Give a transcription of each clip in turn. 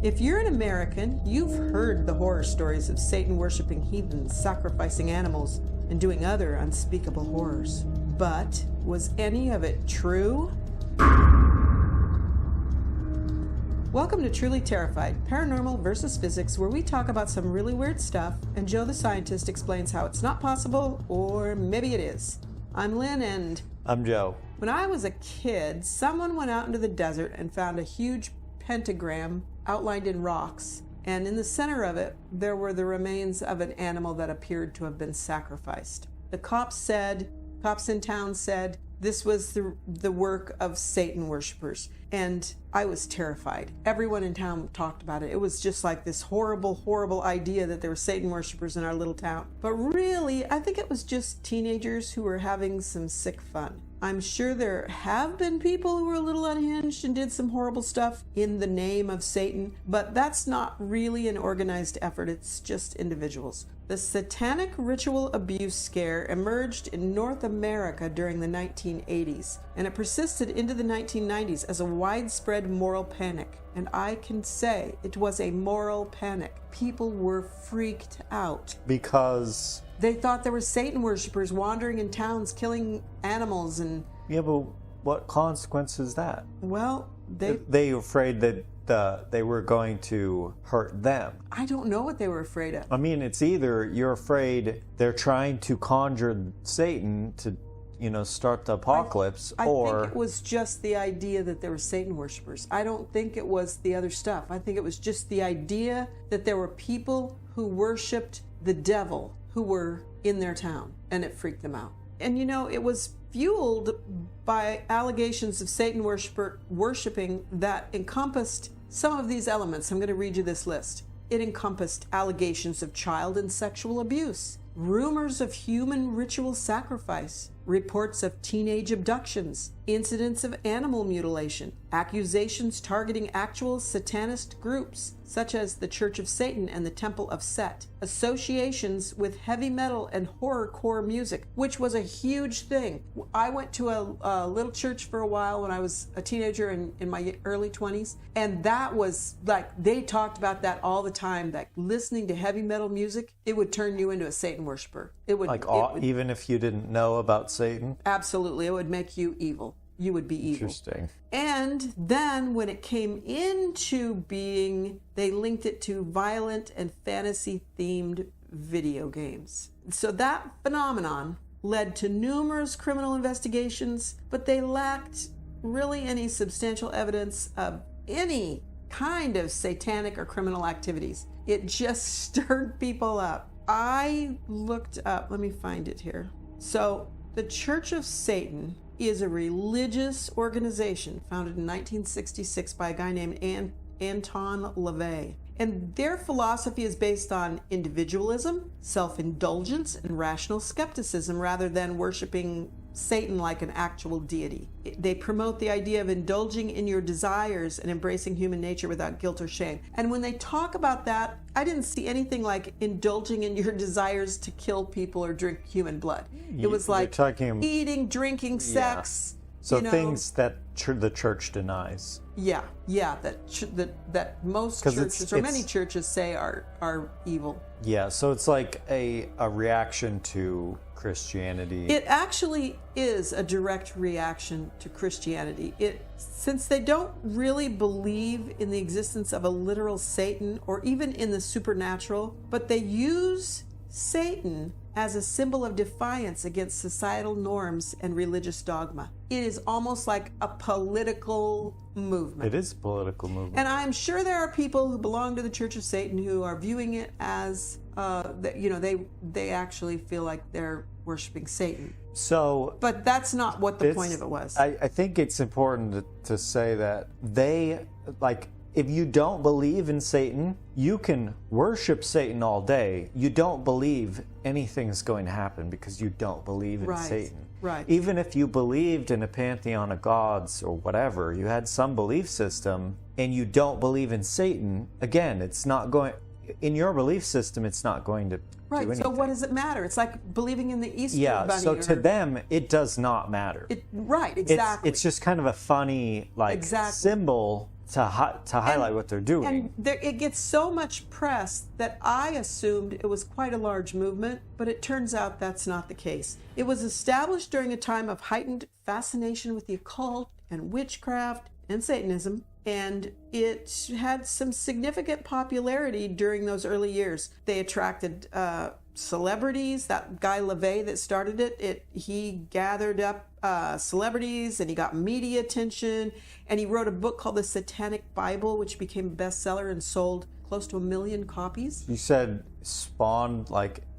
If you're an American, you've heard the horror stories of Satan-worshipping heathens sacrificing animals and doing other unspeakable horrors. But was any of it true? Welcome to Truly Terrified, Paranormal versus Physics, where we talk about some really weird stuff, and Joe the scientist explains how it's not possible, or maybe it is. I'm Lynn, and... I'm Joe. When I was a kid, someone went out into the desert and found a huge pentagram outlined in rocks, and in the center of it, there were the remains of an animal that appeared to have been sacrificed. The cops in town said, this was the work of Satan worshipers, and I was terrified. Everyone in town talked about it. It was just like this horrible, horrible idea that there were Satan worshipers in our little town. But really, I think it was just teenagers who were having some sick fun. I'm sure there have been people who were a little unhinged and did some horrible stuff in the name of Satan, but that's not really an organized effort. It's just individuals. The satanic ritual abuse scare emerged in North America during the 1980s, and it persisted into the 1990s as a widespread moral panic. And I can say it was a moral panic. People were freaked out. Because... they thought there were Satan worshipers wandering in towns killing animals and... yeah, but what consequence is that? Well, they were afraid that they were going to hurt them. I don't know what they were afraid of. I mean, it's either you're afraid they're trying to conjure Satan to, start the apocalypse, I or... think it was just the idea that there were Satan worshipers. I don't think it was the other stuff. I think it was just the idea that there were people who worshipped the devil who were in their town, and it freaked them out. And it was fueled by allegations of Satan worshiping that encompassed some of these elements. I'm going to read you this list. It encompassed allegations of child and sexual abuse, rumors of human ritual sacrifice, reports of teenage abductions, incidents of animal mutilation, accusations targeting actual satanist groups such as the Church of Satan and the Temple of Set, associations with heavy metal and horrorcore music, which was a huge thing. I went to a little church for a while when I was a teenager in my early 20s, and that was like, they talked about that all the time, like listening to heavy metal music, it would turn you into a Satan worshiper. It would, even if you didn't know about Satan? Absolutely. It would make you evil. You would be evil. Interesting. And then when it came into being, they linked it to violent and fantasy-themed video games. So that phenomenon led to numerous criminal investigations, but they lacked really any substantial evidence of any kind of satanic or criminal activities. It just stirred people up. I looked up, let me find it here. So the Church of Satan is a religious organization founded in 1966 by a guy named Anton LaVey. And their philosophy is based on individualism, self-indulgence, and rational skepticism rather than worshiping Satan like an actual deity. They promote the idea of indulging in your desires and embracing human nature without guilt or shame. And when they talk about that, I didn't see anything like indulging in your desires to kill people or drink human blood. It was like eating, drinking, sex. Yeah. So things that the church denies. Yeah, that most churches or many churches say are evil. Yeah, so it's like a reaction to Christianity. It actually is a direct reaction to Christianity. Since they don't really believe in the existence of a literal Satan or even in the supernatural, but they use Satan as a symbol of defiance against societal norms and religious dogma. It is almost like a political movement. It is a political movement. And I'm sure there are people who belong to the Church of Satan who are viewing it as, they actually feel like they're worshiping Satan. But that's not what the point of it was. I think it's important to say that if you don't believe in Satan, you can worship Satan all day. You don't believe anything's going to happen because you don't believe in Satan. Right. Even if you believed in a pantheon of gods or whatever, you had some belief system, and you don't believe in Satan, again, it's not going... in your belief system, it's not going to do anything. So what does it matter? It's like believing in the Easter Bunny. Yeah, so to them, it does not matter. Right, exactly. It's just kind of a funny symbol highlight what they're doing. And it gets so much press that I assumed it was quite a large movement, but it turns out that's not the case. It was established during a time of heightened fascination with the occult and witchcraft and Satanism, and it had some significant popularity during those early years. They attracted celebrities. That guy LaVey that started he gathered up celebrities, and he got media attention, and he wrote a book called The Satanic Bible, which became a bestseller and sold close to 1 million copies. You said spawned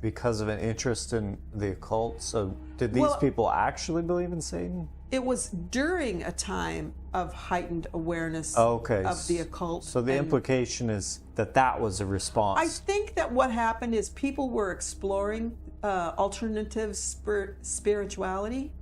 because of an interest in the occult. So did these people actually believe in Satan? It was during a time of heightened awareness of the occult. So the implication is that was a response. I think that what happened is people were exploring alternative spirituality.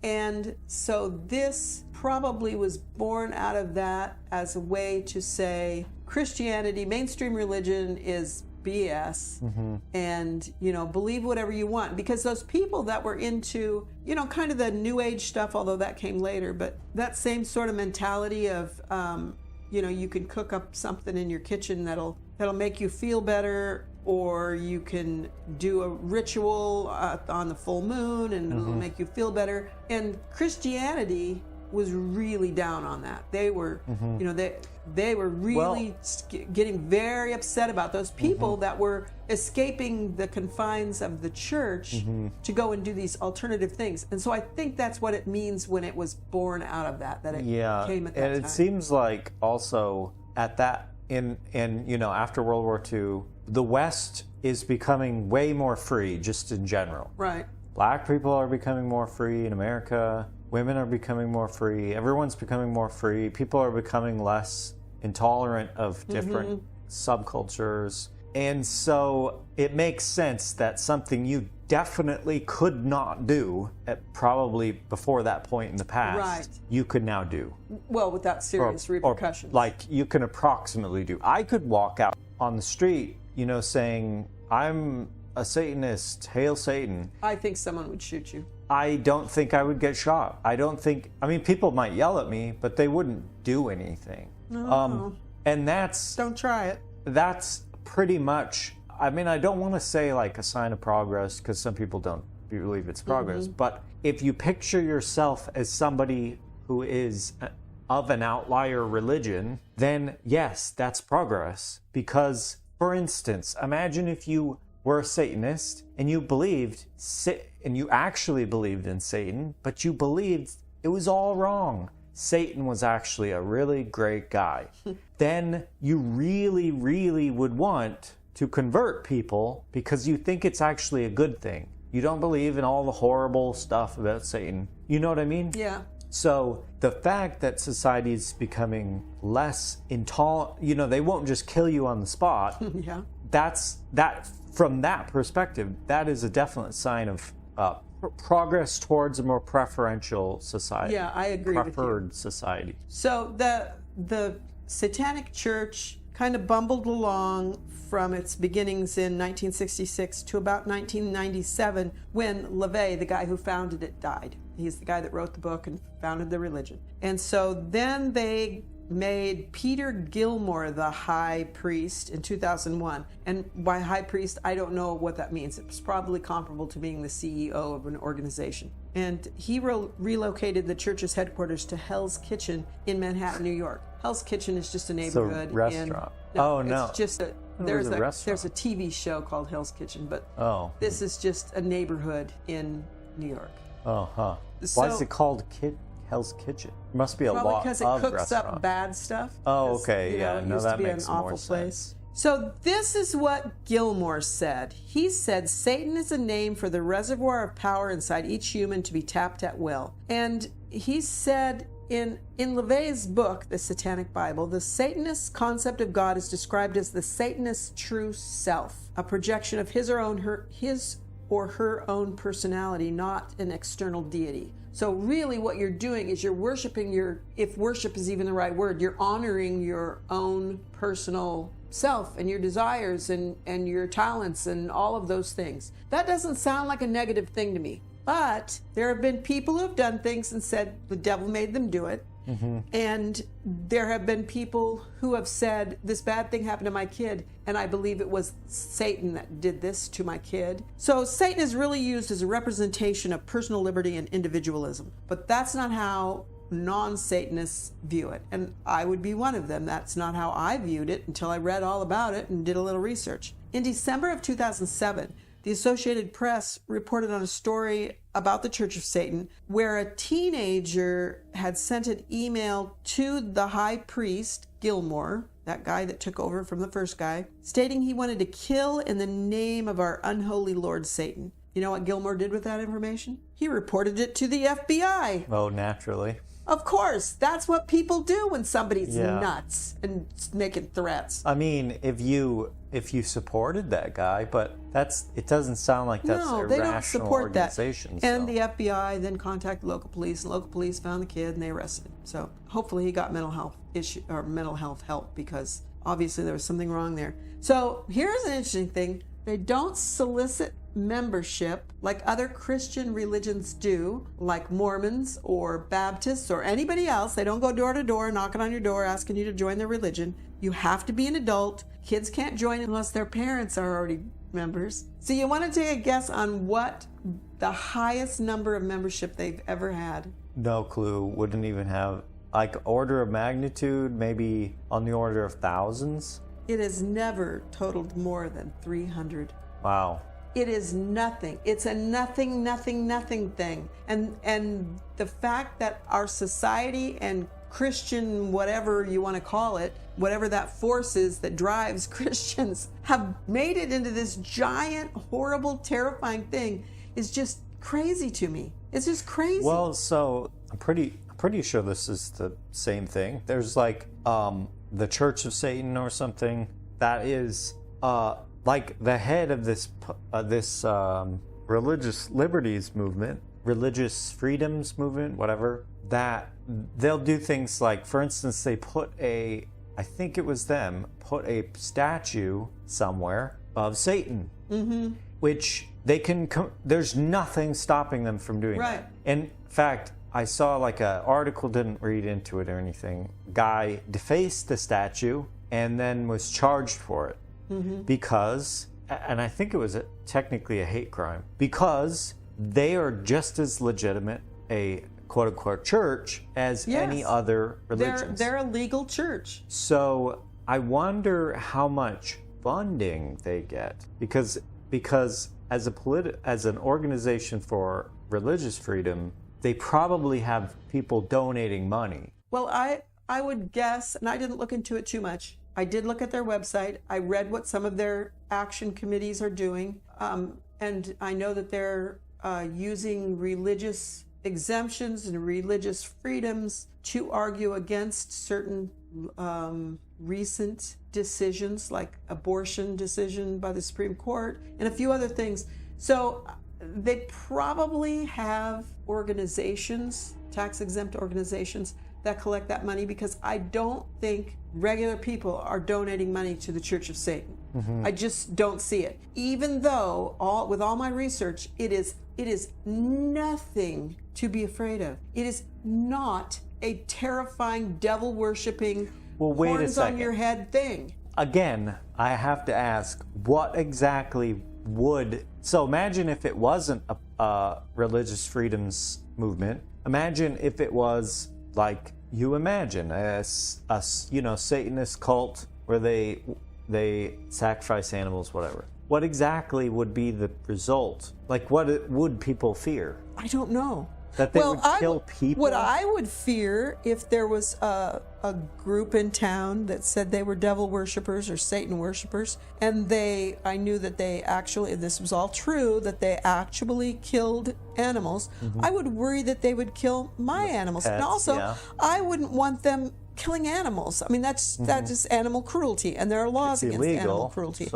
And so this probably was born out of that as a way to say Christianity, mainstream religion is BS, and believe whatever you want, because those people that were into kind of the new age stuff, although that came later, but that same sort of mentality of you can cook up something in your kitchen that'll make you feel better, or you can do a ritual on the full moon and it'll make you feel better. And Christianity was really down on that. They were they were really getting very upset about those people that were escaping the confines of the church to go and do these alternative things. And so I think that's what it means when it was born out of that it came at that time. And it seems like also at that in after World War II, the West is becoming way more free just in general. Right. Black people are becoming more free in America. Women are becoming more free. Everyone's becoming more free. People are becoming less intolerant of different subcultures. And so it makes sense that something you definitely could not do probably before that point in the past, you could now do. Well, without serious repercussions. Or you can approximately do. I could walk out on the street, saying, I'm a Satanist, hail Satan. I think someone would shoot you. I don't think I would get shot. People might yell at me, but they wouldn't do anything. No. And that's... Don't try it. That's pretty much... I don't want to say a sign of progress, because some people don't believe it's progress, but if you picture yourself as somebody who is of an outlier religion, then yes, that's progress. Because, for instance, imagine if you were a Satanist and you actually believed in Satan, but you believed it was all wrong. Satan was actually a really great guy. Then you really, really would want to convert people because you think it's actually a good thing. You don't believe in all the horrible stuff about Satan. You know what I mean? Yeah. So the fact that society is becoming less intolerant, they won't just kill you on the spot. Yeah. From that perspective, that is a definite sign of progress towards a more preferential society. Yeah, I agree with you. Preferred society. So the Satanic Church kind of bumbled along from its beginnings in 1966 to about 1997 when LaVey, the guy who founded it, died. He's the guy that wrote the book and founded the religion. And so then they made Peter Gilmore the high priest in 2001. And by high priest, I don't know what that means. It was probably comparable to being the CEO of an organization. And he relocated the church's headquarters to Hell's Kitchen in Manhattan, New York. Hell's Kitchen is just a neighborhood. It's a restaurant. It's just there's a TV show called Hell's Kitchen, but this is just a neighborhood in New York. Oh, huh. Why is it called Hell's Kitchen? It must be a lot of restaurants. Probably because it cooks up bad stuff. Oh, okay, yeah. It used to be an awful place. So this is what Gilmore said. He said, Satan is a name for the reservoir of power inside each human to be tapped at will. And he said in LaVey's book, The Satanic Bible, the Satanist concept of God is described as the Satanist's true self, a projection of his or her own personality, not an external deity. So really what you're doing is you're worshiping if worship is even the right word, you're honoring your own personal self and your desires and your talents and all of those things. That doesn't sound like a negative thing to me. But there have been people who have done things and said the devil made them do it. And there have been people who have said, this bad thing happened to my kid, and I believe it was Satan that did this to my kid. So Satan is really used as a representation of personal liberty and individualism. But that's not how non-Satanists view it. And I would be one of them. That's not how I viewed it until I read all about it and did a little research. In December of 2007, the Associated Press reported on a story about the Church of Satan where a teenager had sent an email to the high priest, Gilmore, that guy that took over from the first guy, stating he wanted to kill in the name of our unholy Lord Satan. You know what Gilmore did with that information? He reported it to the FBI. Oh, naturally. Of course, that's what people do when somebody's nuts and making threats. I mean, if you supported that guy, but it doesn't sound like that's no, a they rational don't support organization. that. And the FBI then contacted local police, and local police found the kid and they arrested him. So hopefully he got mental health help, because obviously there was something wrong there. So here's an interesting thing: they don't solicit membership like other Christian religions do, like Mormons or Baptists or anybody else. They don't go door to door knocking on your door asking you to join their religion. You have to be an adult. Kids can't join unless their parents are already members. So you want to take a guess on what the highest number of membership they've ever had? No clue. Wouldn't even have, like, order of magnitude, maybe on the order of thousands? It has never totaled more than 300. Wow. It is nothing. It's a nothing thing. And the fact that our society and Christian, whatever you want to call it, whatever that force is that drives Christians, have made it into this giant, horrible, terrifying thing is just crazy to me. It's just crazy. Well, so I'm pretty sure this is the same thing. There's like the Church of Satan or something that is like the head of this religious liberties movement, religious freedoms movement, whatever, that they'll do things like, for instance, they put a statue somewhere of Satan, which they can, there's nothing stopping them from doing that. In fact, I saw like an article, didn't read into it or anything, guy defaced the statue and then was charged for it. Because, and I think it was technically a hate crime, because they are just as legitimate a quote-unquote church as any other religions. They're a legal church. So I wonder how much funding they get, because as an organization for religious freedom, they probably have people donating money. Well, I would guess, and I didn't look into it too much, I did look at their website. I read what some of their action committees are doing. And I know that they're using religious exemptions and religious freedoms to argue against certain recent decisions, like abortion decision by the Supreme Court and a few other things. So they probably have organizations, tax-exempt organizations, that collect that money, because I don't think regular people are donating money to the Church of Satan. I just don't see it. Even though with all my research, it is nothing to be afraid of. It is not a terrifying, devil-worshipping, horns on your head thing. Again, I have to ask, what exactly so imagine if it wasn't a religious freedoms movement. Imagine if it was like you imagine a Satanist cult where they sacrifice animals, whatever. What exactly would be the result? Like, what would people fear? I don't know. That they would kill people? What I would fear, if there was a group in town that said they were devil worshippers or Satan worshippers, and I knew that they actually, and this was all true, that they actually killed animals, I would worry that they would kill my animals. Pets, and also, I wouldn't want them killing animals. I mean, that's just animal cruelty, and there are laws against animal cruelty.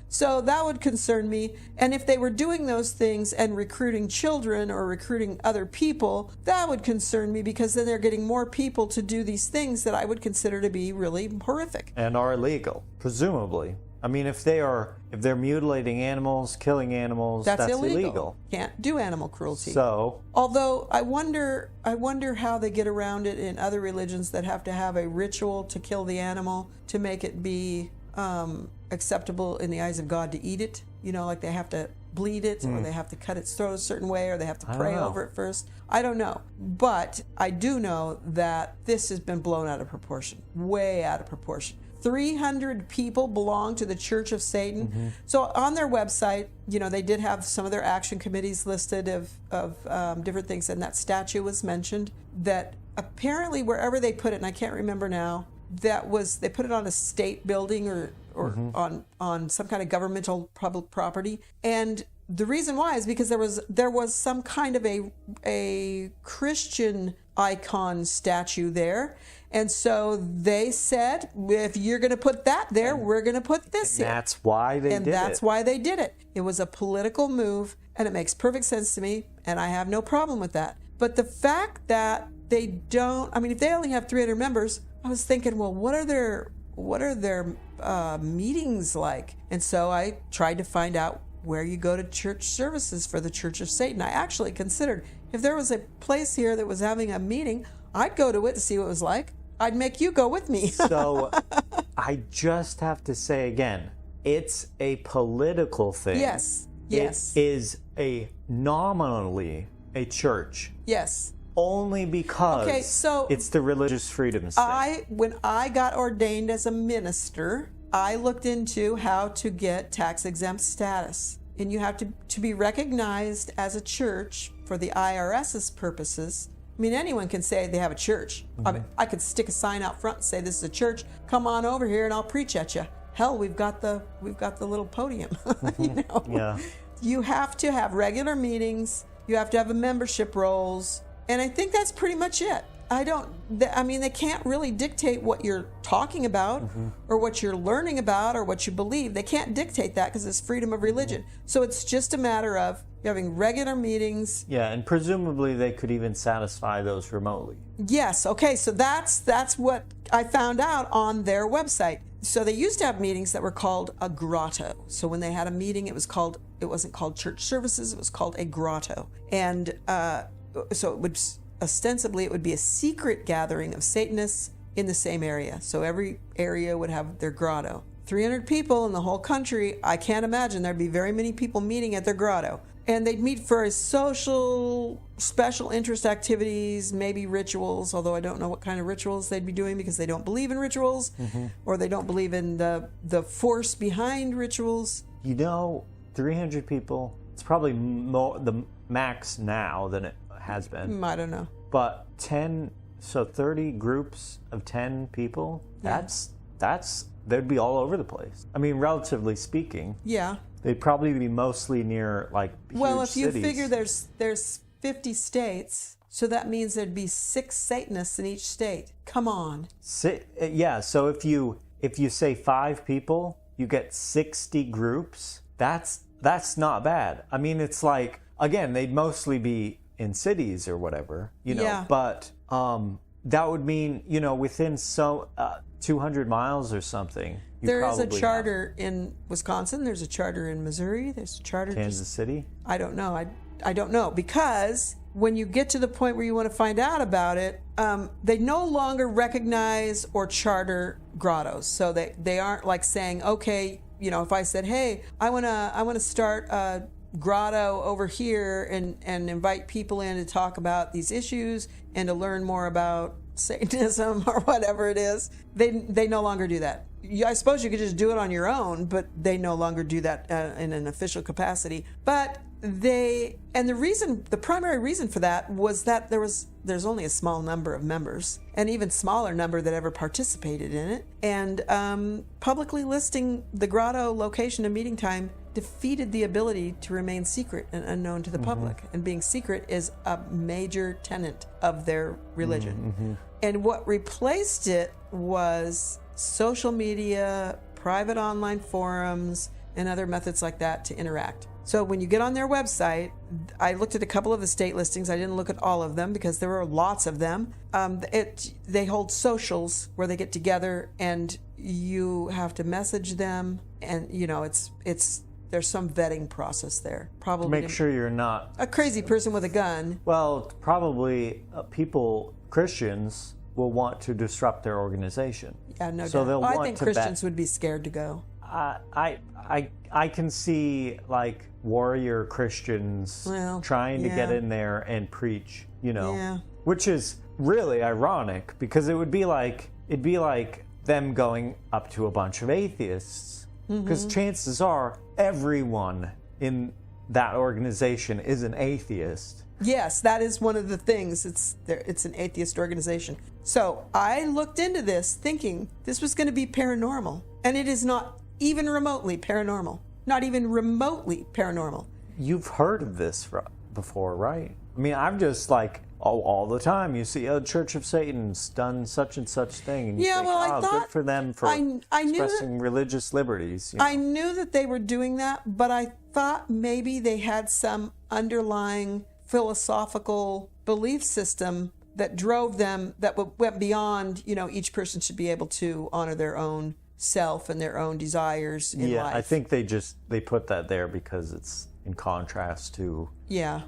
So that would concern me. And if they were doing those things and recruiting children or recruiting other people, that would concern me, because then they're getting more people to do these things that I would consider to be really horrific. And are illegal, presumably. I mean, if they're mutilating animals, killing animals, that's illegal. Can't do animal cruelty. So, although I wonder how they get around it in other religions that have to have a ritual to kill the animal to make it be acceptable in the eyes of God to eat it. You know, like they have to bleed it, or they have to cut its throat a certain way, or they have to pray over it first. I don't know. But I do know that this has been blown out of proportion, way out of proportion. 300 people belong to the Church of Satan. So on their website, you know, they did have some of their action committees listed of different things, and that statue was mentioned. That apparently wherever they put it, and I can't remember now, they put it on a state building or on some kind of governmental public property. And the reason why is because there was some kind of a Christian icon statue there. And so they said, if you're going to put that there, we're going to put this here. That's why they did it. And that's why they did it. It was a political move, and it makes perfect sense to me, and I have no problem with that. But the fact that they don't, I mean, if they only have 300 members, I was thinking, well, what are their meetings like? And so I tried to find out where you go to church services for the Church of Satan. I actually considered, if there was a place here that was having a meeting, I'd go to it to see what it was like. I'd make you go with me. So I just have to say again, it's a political thing. Yes. Yes. It is nominally a church. Yes. Only because it's the religious freedoms thing. When I got ordained as a minister, I looked into how to get tax-exempt status. And you have to be recognized as a church for the IRS's purposes. I mean, anyone can say they have a church. I mean, I could stick a sign out front and say, this is a church. Come on over here and I'll preach at you. Hell, we've got the little podium. You know? Yeah. You have to have regular meetings. You have to have a membership rolls. And I think that's pretty much it. They can't really dictate what you're talking about or what you're learning about or what you believe. They can't dictate that because it's freedom of religion. So it's just a matter of having regular meetings. Yeah, and presumably they could even satisfy those remotely. Yes, okay, so that's what I found out on their website. So they used to have meetings that were called a grotto. So when they had a meeting, it wasn't called church services, it was called a grotto. And so it would ostensibly be a secret gathering of Satanists in the same area. So every area would have their grotto. 300 people in the whole country, I can't imagine there'd be very many people meeting at their grotto. And they'd meet for social, special interest activities, maybe rituals, although I don't know what kind of rituals they'd be doing because they don't believe in rituals or they don't believe in the force behind rituals. You know, 300 people, it's probably the max now than it has been. I don't know. But 30 groups of 10 people, they'd be all over the place. I mean, relatively speaking. Yeah. They'd probably be mostly near, like, huge Well, if you cities. figure there's 50 states, so that means there'd be 6 Satanists in each state. Come on. Yeah, so if you say 5 people, you get 60 groups. That's not bad. I mean, it's like, again, they'd mostly be in cities or whatever, you know. Yeah. But that would mean, you know, within 200 miles or something. There is a charter in Wisconsin. There's a charter in Missouri. There's a charter in Kansas City. I don't know. I don't know, because when you get to the point where you want to find out about it, they no longer recognize or charter grottos. So they aren't like saying, okay, you know, if I said, hey, I want to start a grotto over here and invite people in to talk about these issues and to learn more about Satanism or whatever it is, they no longer do that. I suppose you could just do it on your own, but they no longer do that in an official capacity. But the primary reason for that was that there's only a small number of members, an even smaller number that ever participated in it, and publicly listing the grotto location and meeting time defeated the ability to remain secret and unknown to the public. And being secret is a major tenet of their religion. And what replaced it was social media, private online forums, and other methods like that to interact. So when you get on their website, I looked at a couple of the state listings. I didn't look at all of them because there were lots of them. They hold socials where they get together and you have to message them, and there's some vetting process there. Probably Make sure you're not a crazy person with a gun. Well, probably Christians will want to disrupt their organization. Yeah, no so doubt. They'll I want think to Christians would be scared to go. I can see like warrior Christians trying to get in there and preach, which is really ironic because it'd be like them going up to a bunch of atheists, because chances are everyone in that organization is an atheist. Yes, that is one of the things. It's an atheist organization. So I looked into this thinking this was going to be paranormal, and it is not even remotely paranormal. Not even remotely paranormal. You've heard of this before, right? I mean, I'm just like, all the time you see, Church of Satan's done such and such thing. And you think, I thought, good for them for expressing religious liberties. I knew that they were doing that, but I thought maybe they had some underlying philosophical belief system that drove them, that went beyond, each person should be able to honor their own self and their own desires in life. Yeah, I think they put that there because it's in contrast to... Yeah.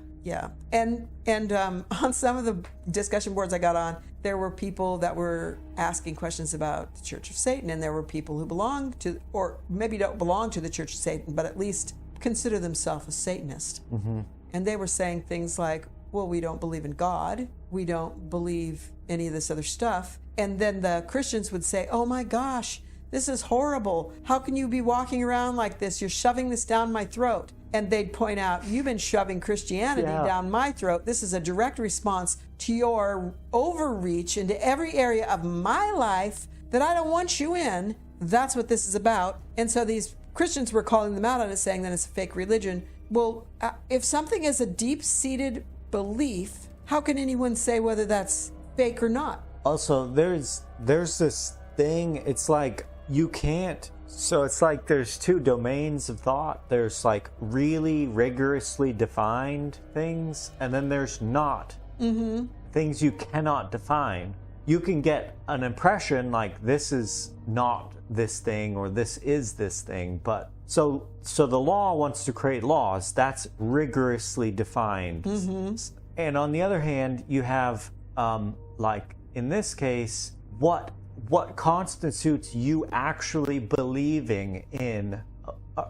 And on some of the discussion boards I got on, there were people that were asking questions about the Church of Satan, and there were people who belong to, or maybe don't belong to the Church of Satan, but at least consider themselves a Satanist. Mm-hmm. And they were saying things like, well, we don't believe in God. We don't believe any of this other stuff. And then the Christians would say, oh my gosh, this is horrible. How can you be walking around like this? You're shoving this down my throat. And they'd point out, you've been shoving Christianity down my throat. This is a direct response to your overreach into every area of my life that I don't want you in. That's what this is about. And so these Christians were calling them out on it, saying that it's a fake religion. Well, if something is a deep-seated belief, how can anyone say whether that's fake or not? Also, there's this thing, it's like you can't... So it's like there's two domains of thought. There's like really rigorously defined things, and then there's not. Things you cannot define. You can get an impression like this is not this thing or this is this thing, but so the law wants to create laws that's rigorously defined. And on the other hand, you have like in this case, what constitutes you actually believing in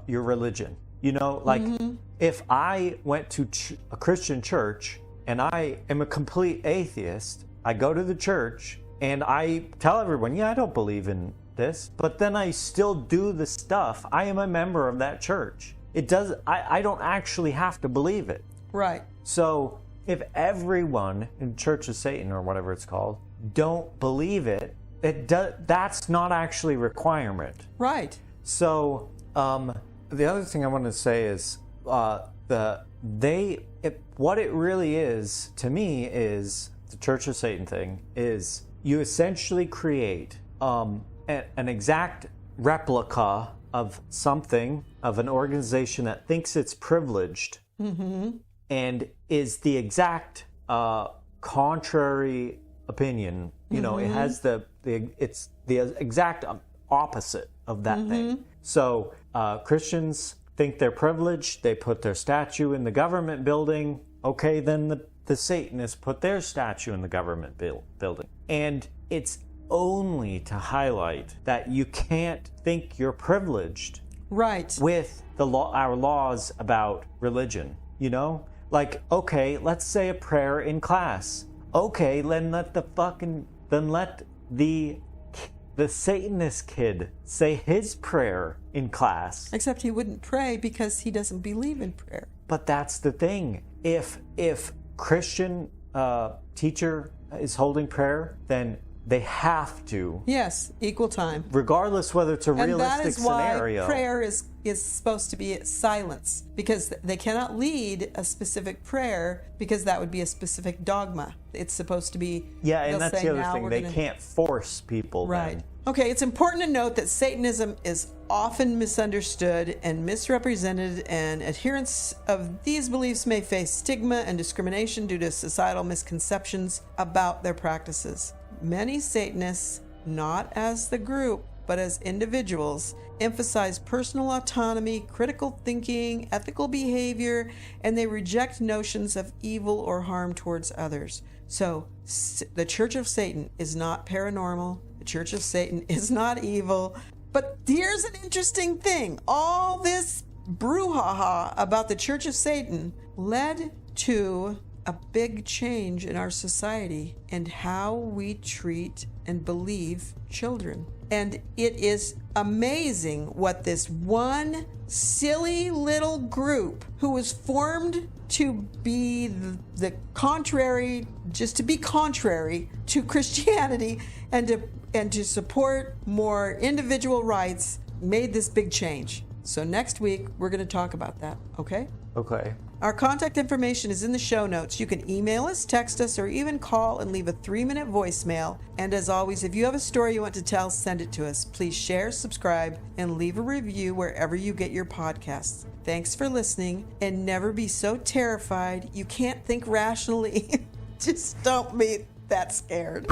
your religion? If I went to a Christian church and I am a complete atheist, I go to the church and I tell everyone, I don't believe in this, but then I still do the stuff. I am a member of that church. I don't actually have to believe it. Right. So if everyone in Church of Satan or whatever it's called don't believe it, that's not actually a requirement. Right. So the other thing I want to say is what it really is to me is the Church of Satan thing is you essentially create an exact replica of something, of an organization that thinks it's privileged and is the exact contrary opinion. It has it's the exact opposite of that thing. So Christians think they're privileged. They put their statue in the government building. Okay, then the Satanists put their statue in the government building. And it's only to highlight that you can't think you're privileged with our laws about religion. Like, okay, let's say a prayer in class. Okay, then let the Satanist kid say his prayer in class. Except he wouldn't pray because he doesn't believe in prayer. But that's the thing. If Christian teacher is holding prayer, then They have to. Yes, equal time. Regardless whether it's a realistic And that is scenario. why prayer is supposed to be silence, because they cannot lead a specific prayer, because that would be a specific dogma. It's supposed to be. Yeah, and that's the other thing. They can't force people. Right. Then. Okay, it's important to note that Satanism is often misunderstood and misrepresented, and adherents of these beliefs may face stigma and discrimination due to societal misconceptions about their practices. Many Satanists, not as the group, but as individuals, emphasize personal autonomy, critical thinking, ethical behavior, and they reject notions of evil or harm towards others. So, the Church of Satan is not paranormal. The Church of Satan is not evil. But here's an interesting thing. All this brouhaha about the Church of Satan led to a big change in our society and how we treat and believe children. And it is amazing what this one silly little group who was formed to be the contrary, just to be contrary to Christianity and to support more individual rights, made this big change. So next week, we're going to talk about that, okay? Okay. Our contact information is in the show notes. You can email us, text us, or even call and leave a 3-minute voicemail. And as always, if you have a story you want to tell, send it to us. Please share, subscribe, and leave a review wherever you get your podcasts. Thanks for listening, and never be so terrified you can't think rationally. Just don't be that scared.